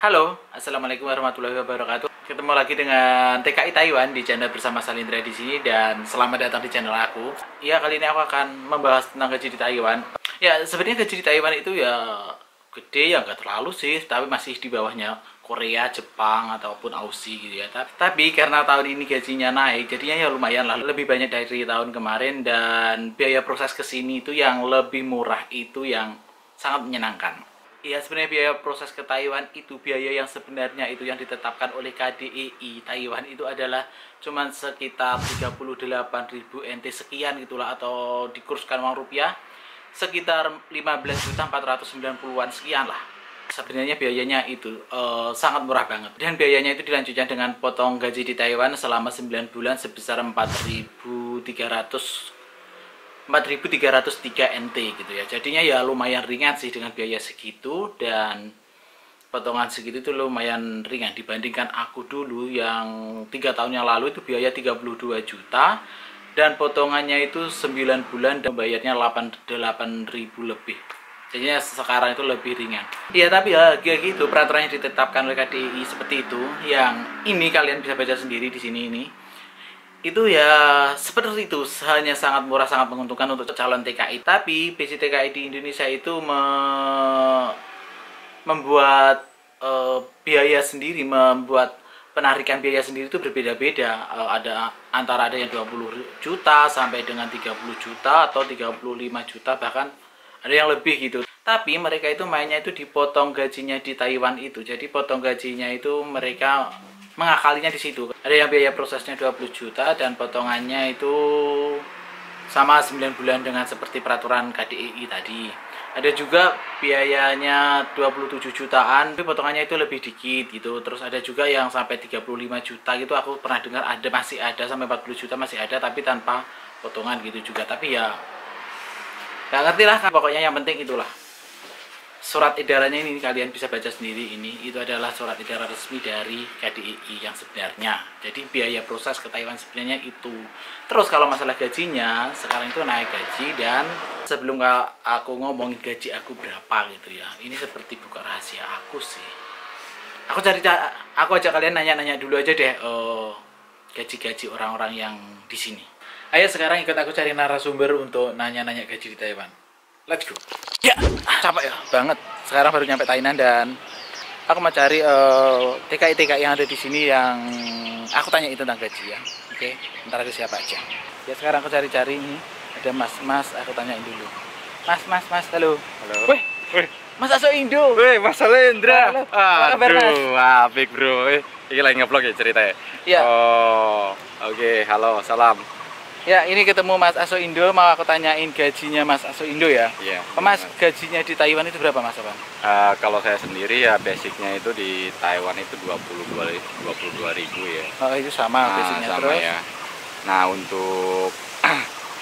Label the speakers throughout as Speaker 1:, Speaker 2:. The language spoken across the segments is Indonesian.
Speaker 1: Halo, Assalamualaikum warahmatullahi wabarakatuh. Ketemu lagi dengan TKI Taiwan di channel bersama Salindra di sini dan selamat datang di channel aku. Ya, kali ini aku akan membahas tentang gaji di Taiwan. Ya, sebenarnya gaji di Taiwan itu ya gede ya, nggak terlalu sih, tapi masih di bawahnya Korea, Jepang ataupun Aussie gitu ya. Tapi karena tahun ini gajinya naik, jadinya ya lumayan lah, lebih banyak dari tahun kemarin dan biaya proses kesini itu yang lebih murah, itu yang sangat menyenangkan. Iya, sebenarnya biaya proses ke Taiwan itu biaya yang sebenarnya itu yang ditetapkan oleh KDEI Taiwan itu adalah cuman sekitar 38.000 NT sekian gitulah, atau dikurskan uang rupiah sekitar 15.490-an sekian lah. Sebenarnya biayanya itu sangat murah banget, dan biayanya itu dilanjutkan dengan potong gaji di Taiwan selama 9 bulan sebesar 4.303 NT gitu ya. Jadinya ya lumayan ringan sih dengan biaya segitu, dan potongan segitu itu lumayan ringan dibandingkan aku dulu yang 3 tahun yang lalu itu biaya 32 juta dan potongannya itu 9 bulan dan bayarnya 8.000 lebih. Jadinya sekarang itu lebih ringan. Iya, tapi ya kayak gitu peraturan yang ditetapkan oleh KDI seperti itu. Yang ini kalian bisa baca sendiri di sini ini. Itu ya seperti itu, hanya sangat murah, sangat menguntungkan untuk calon TKI. Tapi basic TKI di Indonesia itu membuat biaya sendiri, membuat penarikan biaya sendiri itu berbeda-beda. Ada yang 20 juta sampai dengan 30 juta atau 35 juta, bahkan ada yang lebih gitu. Tapi mereka itu mainnya itu dipotong gajinya di Taiwan itu. Jadi potong gajinya itu mereka mengakalinya di situ. Ada yang biaya prosesnya 20 juta dan potongannya itu sama 9 bulan dengan seperti peraturan KDII tadi. Ada juga biayanya 27 jutaan, tapi potongannya itu lebih dikit gitu. Terus ada juga yang sampai 35 juta gitu, aku pernah dengar masih ada sampai 40 juta masih ada, tapi tanpa potongan gitu juga. Tapi ya nggak ngerti lah, pokoknya yang penting itulah. Surat edarannya ini kalian bisa baca sendiri, itu adalah surat edaran resmi dari KDII yang sebenarnya. Jadi biaya proses ke Taiwan sebenarnya itu. Terus kalau masalah gajinya, sekarang itu naik gaji, dan sebelum aku ngomongin gaji aku berapa gitu ya, ini seperti buka rahasia aku sih. Aku ajak kalian nanya-nanya dulu aja deh gaji-gaji orang-orang yang di sini. Ayo sekarang ikut aku cari narasumber untuk nanya-nanya gaji di Taiwan. Let's go. Ya, capek ya banget. Sekarang baru nyampe Tainan dan aku mau cari TKI yang ada di sini yang aku tanya itu tentang gaji ya. Oke, ntar ada siapa aja. Ya sekarang aku cari-cari ini. Ada mas, aku tanyain dulu. Mas, halo.
Speaker 2: Halo.
Speaker 1: Weh, Mas Aso Indo.
Speaker 2: Weh, Mas Salindra.
Speaker 1: Halo. Apa kabar, Mas?
Speaker 2: Apik bro. Ini lagi nge-vlog ya ceritanya?
Speaker 1: Iya.
Speaker 2: Oh, oke. Halo, salam.
Speaker 1: Ya, ini ketemu Mas Aso Indo, mau aku tanyain gajinya Mas Aso Indo ya.
Speaker 2: Iya.
Speaker 1: Mas, gajinya di Taiwan itu berapa Mas, Bang?
Speaker 2: Kalau saya sendiri ya basicnya itu di Taiwan itu 22 ribu ya.
Speaker 1: Oh, itu sama basicnya
Speaker 2: sama
Speaker 1: terus.
Speaker 2: ya. Nah, untuk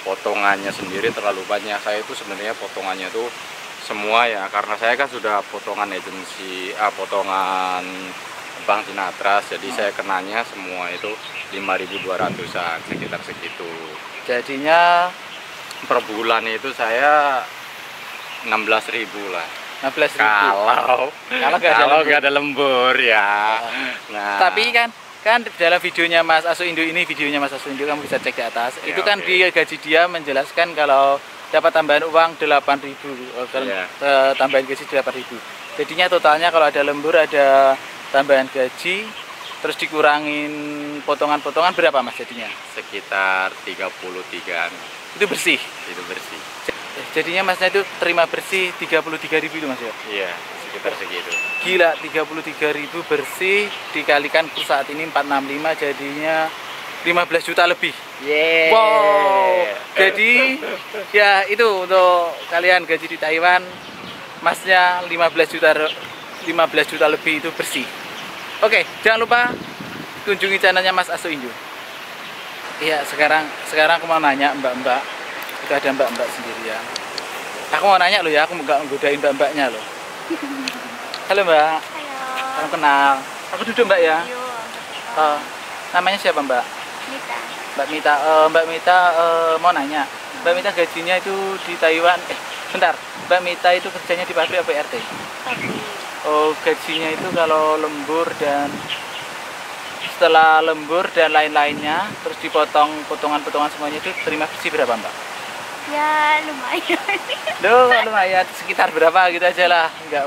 Speaker 2: potongannya sendiri terlalu banyak. Saya itu sebenarnya potongannya tuh semua ya, karena saya kan sudah potongan agensi, potongan Bank Sinatras, jadi saya kenanya semua itu 5.200-an, sekitar segitu.
Speaker 1: Jadinya
Speaker 2: Per bulan itu saya 16.000 lah.
Speaker 1: 16.000.
Speaker 2: Kalau nggak ada lembur ya. Nah,
Speaker 1: Tapi kan dalam videonya Mas Aso Indo ini, videonya Mas Aso Indo kamu bisa cek di atas.
Speaker 2: Ya,
Speaker 1: itu kan
Speaker 2: oke.
Speaker 1: di gaji dia menjelaskan kalau dapat tambahan uang 8.000,
Speaker 2: Ya.
Speaker 1: tambahan gaji 8.000. Jadinya totalnya kalau ada lembur, ada tambahan gaji, terus dikurangin potongan-potongan berapa Mas jadinya?
Speaker 2: sekitar 33-an
Speaker 1: Itu bersih.
Speaker 2: itu bersih.
Speaker 1: Jadinya Masnya itu terima bersih 33.000 itu Mas ya?
Speaker 2: Iya, sekitar segitu.
Speaker 1: Gila, 33.000 bersih dikalikan kurs saat ini 465, jadinya 15 juta lebih.
Speaker 2: Yeah.
Speaker 1: Wow. Jadi ya itu untuk kalian gaji di Taiwan, Masnya 15 juta lebih itu bersih. Oke, jangan lupa kunjungi channelnya Mas Aso Indo. Iya, sekarang aku mau nanya mbak-mbak. Itu ada mbak-mbak sendirian. Aku mau nanya loh ya, aku nggak nggodain mbak-mbaknya loh. Halo Mbak.
Speaker 3: Halo.
Speaker 1: Salam kenal. Aku duduk Mbak ya.
Speaker 3: Yo.
Speaker 1: Namanya siapa Mbak?
Speaker 3: Mita.
Speaker 1: Mbak Mita. Mbak Mita mau nanya. Mbak Mita gajinya itu di Taiwan. Bentar. Mbak Mita itu kerjanya di pabrik apa RT?
Speaker 3: Pabrik.
Speaker 1: Oh, gajinya itu kalau lembur dan setelah lembur dan lain-lainnya, terus dipotong potongan-potongan semuanya itu terima bersih berapa Mbak?
Speaker 3: Ya lumayan.
Speaker 1: Duh, lumayan sekitar berapa gitu aja lah, nggak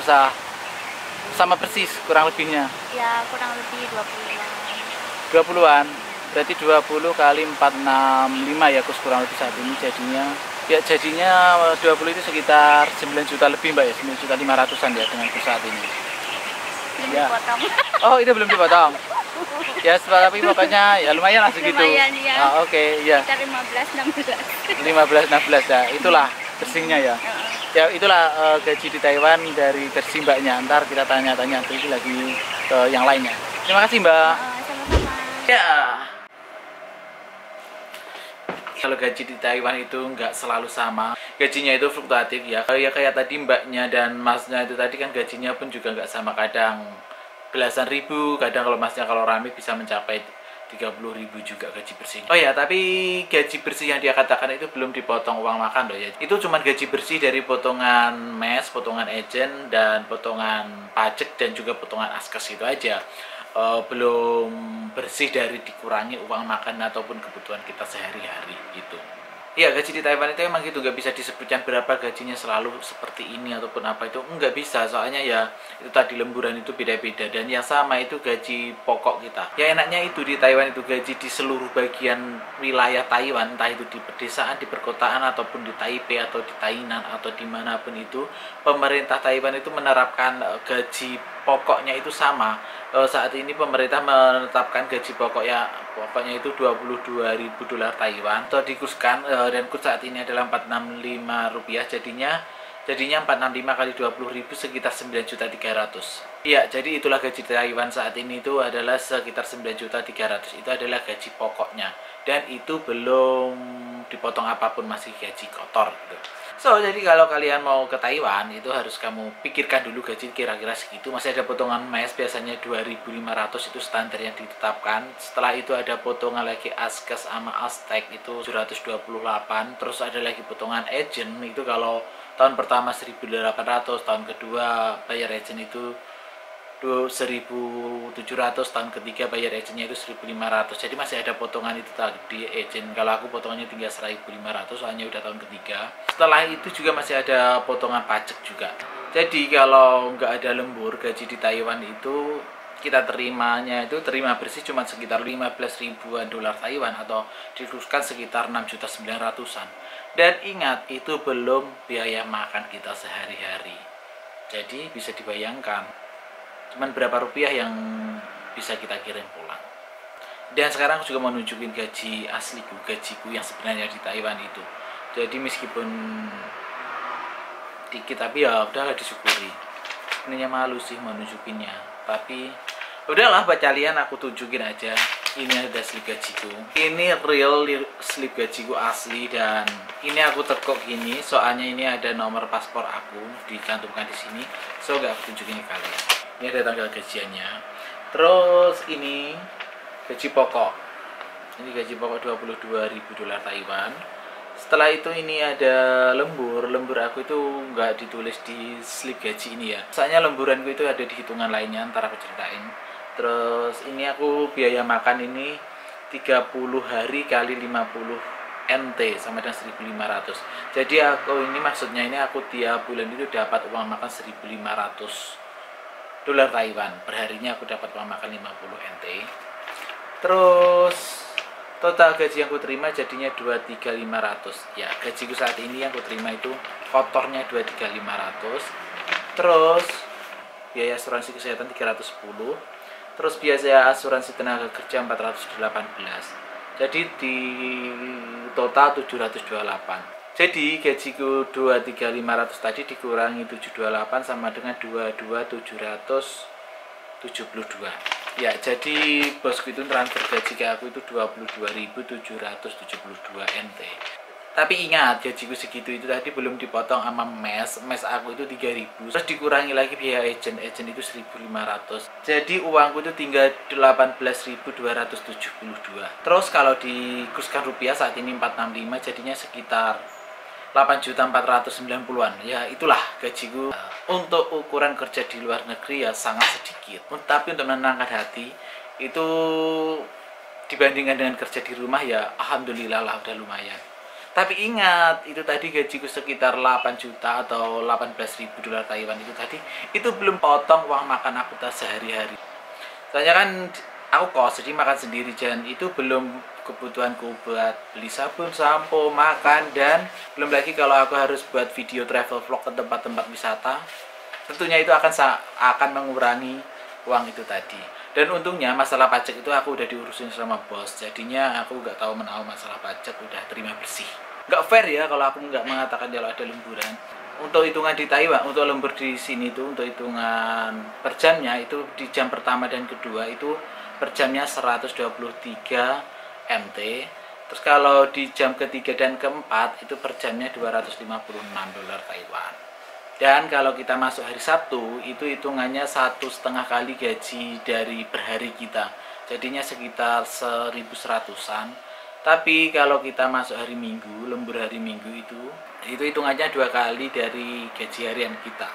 Speaker 1: usah sama persis kurang lebihnya.
Speaker 3: Ya kurang lebih 20-an.
Speaker 1: 20-an, berarti 20 kali 465 ya Kus, kurang lebih saat ini jadinya. Ya jadinya 20 itu sekitar 9 juta lebih Mbak ya, 9 juta 500-an ya dengan Kus saat ini.
Speaker 3: Belum
Speaker 1: Ya.
Speaker 3: dipotong.
Speaker 1: Oh, itu belum dipotong. Ya, tapi pokoknya ya lumayan lah segitu.
Speaker 3: Lumayan ya.
Speaker 1: Oke, ya.
Speaker 3: Sekitar 15-16.
Speaker 1: 15-16 ya. Itulah bersihnya ya.
Speaker 3: Heeh.
Speaker 1: Ya, itulah gaji di Taiwan dari versi Mbaknya. Ntar kita tanya-tanya lagi ke yang lainnya. Terima kasih, Mbak.
Speaker 3: Sama-sama.
Speaker 1: Ya. Kalau gaji di Taiwan itu nggak selalu sama, gajinya itu fluktuatif ya. Ya kayak tadi mbaknya dan masnya itu tadi kan gajinya pun juga nggak sama, kadang belasan ribu, kadang kalau masnya kalau rame bisa mencapai 30.000 juga gaji bersih. Oh ya, tapi gaji bersih yang dia katakan itu belum dipotong uang makan loh ya. Itu cuma gaji bersih dari potongan mes, potongan agent, dan potongan pajak dan juga potongan askes itu aja. Belum bersih dari dikurangi uang makan ataupun kebutuhan kita sehari-hari gitu. Iya, gaji di Taiwan itu emang gitu, nggak bisa disebutkan berapa gajinya selalu seperti ini ataupun apa itu, nggak bisa, soalnya ya itu tadi lemburan itu beda-beda, dan yang sama itu gaji pokok kita. Ya enaknya itu di Taiwan itu gaji di seluruh bagian wilayah Taiwan, entah itu di pedesaan, di perkotaan, ataupun di Taipei atau di Tainan atau dimanapun itu, pemerintah Taiwan itu menerapkan gaji pokoknya itu sama. Saat ini pemerintah menetapkan gaji pokoknya itu 22.000 dolar Taiwan atau dikurskan, dan kurs saat ini adalah 465 rupiah, jadinya 465 kali 20.000 sekitar 9.300.000. Iya, jadi itulah gaji Taiwan saat ini itu adalah sekitar 9.300.000. Itu adalah gaji pokoknya, dan itu belum dipotong apapun, masih gaji kotor gitu. So, jadi kalau kalian mau ke Taiwan itu harus kamu pikirkan dulu gaji kira-kira segitu. Masih ada potongan mes biasanya 2.500, itu standar yang ditetapkan. Setelah itu ada potongan lagi askes sama aztek itu 728. Terus ada lagi potongan agent itu kalau tahun pertama 1.800, tahun kedua bayar agent itu 1.700, tahun ketiga bayar agentnya itu 1.500. Jadi masih ada potongan itu tadi agent. Kalau aku potongannya tinggal 1.500 soalnya udah tahun ketiga. Setelah itu juga masih ada potongan pajak juga. Jadi kalau nggak ada lembur, gaji di Taiwan itu kita terimanya itu terima bersih cuma sekitar 15 ribuan dolar Taiwan atau dikurskan sekitar 6.900.000-an. Dan ingat, itu belum biaya makan kita sehari-hari. Jadi bisa dibayangkan cuman berapa rupiah yang bisa kita kirim pulang. Dan sekarang aku juga mau nunjukin gaji asliku, gajiku yang sebenarnya di Taiwan itu. Jadi meskipun dikit tapi ya udahlah, disyukuri. Sebenarnya malu sih mau nunjukinnya, tapi udahlah buat kalian aku tunjukin aja. Ini ada slip gajiku, ini real slip gajiku asli, dan ini aku tekuk gini soalnya ini ada nomor paspor aku dicantumkan di sini, so gak aku tunjukin ke kalian. Ini ada tanggal gajiannya. Terus ini gaji pokok, ini gaji pokok 22.000 dolar Taiwan. Setelah itu ini ada lembur aku itu nggak ditulis di slip gaji ini ya, soalnya lemburanku itu ada di hitungan lainnya, ntar aku ceritain. Terus ini aku biaya makan ini 30 hari kali 50 NT sama dengan 1.500. Jadi aku ini maksudnya ini aku tiap bulan itu dapat uang makan 1.500 dolar Taiwan. Perharinya aku dapat uang makan 50 NT. Terus total gaji yang aku terima jadinya 23.500. Ya, gajiku saat ini yang aku terima itu kotornya 23.500. Terus biaya asuransi kesehatan 310. Terus biaya asuransi tenaga kerja 418. Jadi di total 728. Jadi gajiku 23.500 tadi dikurangi 728 sama dengan 22.772. Ya, jadi bosku itu transfer gaji ke aku itu 22.772 NT. Tapi ingat, gajiku segitu itu tadi belum dipotong sama mes aku itu 3.000. Terus dikurangi lagi biaya agent itu 1.500. Jadi uangku itu tinggal 18.272. Terus kalau dikurskan rupiah saat ini 465, jadinya sekitar 8.490.000-an. Ya itulah gajiku. Untuk ukuran kerja di luar negeri ya sangat sedikit. Tapi untuk menenangkan hati itu dibandingkan dengan kerja di rumah ya alhamdulillah lah udah lumayan. Tapi ingat, itu tadi gajiku sekitar 8 juta atau 18.000 dolar Taiwan itu tadi, itu belum potong uang makan aku sehari-hari. Soalnya kan aku kos, jadi makan sendiri, dan itu belum kebutuhanku buat beli sabun, sampo, makan, dan belum lagi kalau aku harus buat video travel vlog ke tempat-tempat wisata, tentunya itu akan mengurangi uang itu tadi. Dan untungnya masalah pajak itu aku udah diurusin sama bos, jadinya aku nggak tahu menahu masalah pajak, udah terima bersih. Nggak fair ya kalau aku nggak mengatakan kalau ada lemburan. Untuk hitungan di Taiwan, untuk lembur di sini tuh, untuk hitungan per jamnya itu di jam pertama dan kedua itu per jamnya 123 MT. Terus kalau di jam ketiga dan keempat itu per jamnya 256 dolar Taiwan. Dan kalau kita masuk hari Sabtu itu hitungannya 1,5 kali gaji dari per hari kita, jadinya sekitar 1.100-an. Tapi kalau kita masuk hari Minggu, lembur hari Minggu itu hitungannya 2 kali dari gaji harian kita,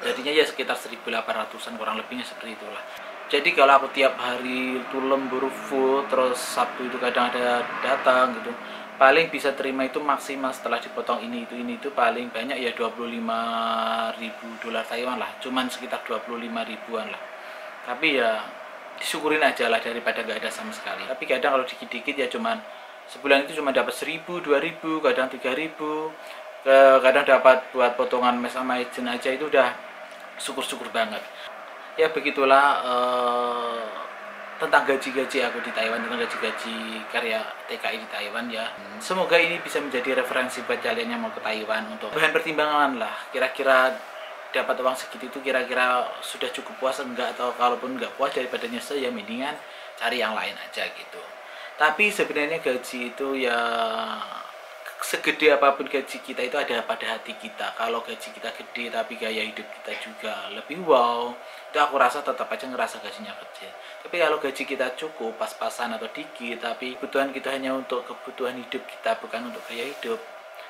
Speaker 1: jadinya ya sekitar 1.800-an, kurang lebihnya seperti itulah. Jadi kalau aku tiap hari itu lembur full, terus Sabtu itu kadang ada datang gitu, paling bisa terima itu maksimal setelah dipotong ini itu paling banyak ya 25.000 dolar Taiwan lah, cuman sekitar 25 ribuan lah. Tapi ya disyukurin aja lah daripada gak ada sama sekali. Tapi kadang kalau dikit-dikit ya cuman sebulan itu cuma dapat 1.000, 2.000, kadang 3.000, kadang dapat buat potongan mes sama izin aja itu udah syukur-syukur banget. Ya begitulah tentang gaji-gaji aku di Taiwan, tentang gaji-gaji karya TKI di Taiwan ya. Semoga ini bisa menjadi referensi buat kalian yang mau ke Taiwan untuk bahan pertimbangan lah. Kira-kira dapat uang segitu itu kira-kira sudah cukup puas enggak, atau kalaupun enggak puas daripada nyesel ya mendingan cari yang lain aja gitu. Tapi sebenarnya gaji itu ya segede apapun gaji kita itu ada pada hati kita. Kalau gaji kita gede tapi gaya hidup kita juga lebih wow, itu aku rasa tetap aja ngerasa gajinya kecil. Tapi kalau gaji kita cukup, pas-pasan atau dikit, tapi kebutuhan kita hanya untuk kebutuhan hidup kita, bukan untuk gaya hidup,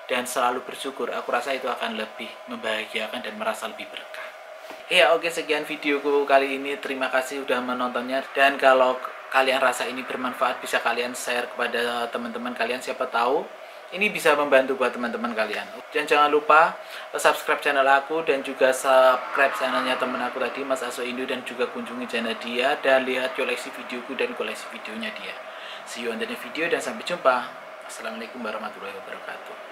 Speaker 1: dan selalu bersyukur, aku rasa itu akan lebih membahagiakan dan merasa lebih berkah. Ya oke, sekian videoku kali ini. Terima kasih sudah menontonnya. Dan kalau kalian rasa ini bermanfaat, bisa kalian share kepada teman-teman kalian, siapa tahu ini bisa membantu buat teman-teman kalian. Dan jangan lupa subscribe channel aku dan juga subscribe channelnya teman aku tadi, Mas Aso Indo, dan juga kunjungi channel dia dan lihat koleksi videoku dan koleksi videonya dia. See you on the next video dan sampai jumpa. Assalamualaikum warahmatullahi wabarakatuh.